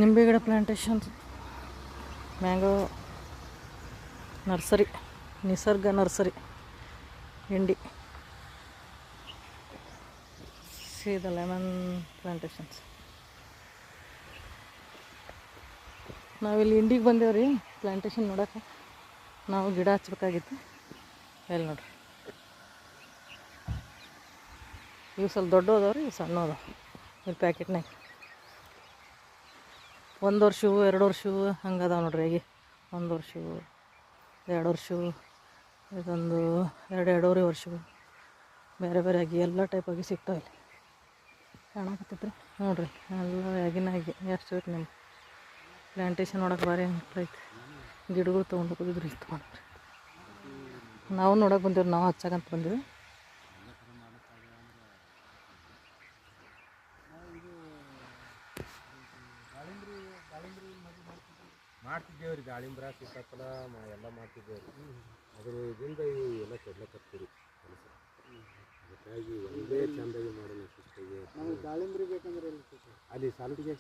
ನಿಂಬೆ ಗಿಡ plantation, mango nursery, ನಿಸರ್ಗ ನರ್ಸರಿ, ಇಂಡಿ, ಸೀದ ಲೆಮನ್ ಪ್ಲಾಂಟೇಶನ್ಸ್. ನಾವಿಲ್ಲಿ ಇಂಡಿಗೆ ಬಂದೇವೆ ರೀ ಪ್ಲಾಂಟೇಶನ್ ನೋಡೋಕೆ. ನಾವು ಗಿಡ ಹಚ್ಬೇಕಾಗಿತ್ತು. ಎಲ್ಲಿ ನೋಡ್ರಿ, ಇವು ಸ್ವಲ್ಪ ದೊಡ್ಡ ಅದಾವ ರೀ, ಇವು ಸಣ್ಣ ಅದಾವ. ಇಲ್ಲಿ ಪ್ಯಾಕೆಟ್ನಾಗ 1 ವರ್ಷವು 2 ವರ್ಷವು ಹಂಗೆ ಅದಾವೆ ನೋಡ್ರಿ. ಈಗ 1 ವರ್ಷವು 2 ವರ್ಷವು, ಇದೊಂದು 2-2.5 ವರ್ಷವು, ಬೇರೆ ಬೇರೆ ಆಗಿ ಎಲ್ಲ ಟೈಪಾಗಿ ಸಿಗ್ತಾವೆ ಇಲ್ಲಿ. ಕಾಣಕತ್ತೈತ್ರಿ ನೋಡ್ರಿ, ಎಲ್ಲ ಆಗಿನಾಗಿ ಎಷ್ಟು ಐತೆ ನಿಮ್ಗೆ. ಪ್ಲಾಂಟೇಶನ್ ನೋಡೋಕೆ ಭಾರಿ ಐತೆ. ಗಿಡಗಳು ತೊಗೊಂಡು ಹೋಗಿದ್ರು ಇಷ್ಟು ಮಾಡಿರಿ. ನಾವು ನೋಡೋಕೆ ಬಂದೀವಿ, ನಾವು ಹಚ್ಚಕಂತ ಬಂದೀವಿ. ಮಾಡ್ತಿದ್ದೇವೆ ರೀ, ದಾಳಿಂಬ್ರ ಸೀತಾಫಲ ಎಲ್ಲ ಮಾಡ್ತಿದ್ದೇವೆ ರೀ. ಅದ್ರ ಇದರಿಂದ ಇವು ಎಲ್ಲ ಕೊಡ್ಲಕತ್ತೀವಿ ಕೆಲಸ. ಅದಕ್ಕಾಗಿ ಒಂದೇ ಚೆಂದಾಗಿ ಮಾಡೋಣ ಶಿಸ್ತಾಗಿ. ದಾಳಿಂಬ್ರಿ ಬೇಕಂದ್ರೆ ಅಲ್ಲಿ ಸಾಲುಟಿಗೆ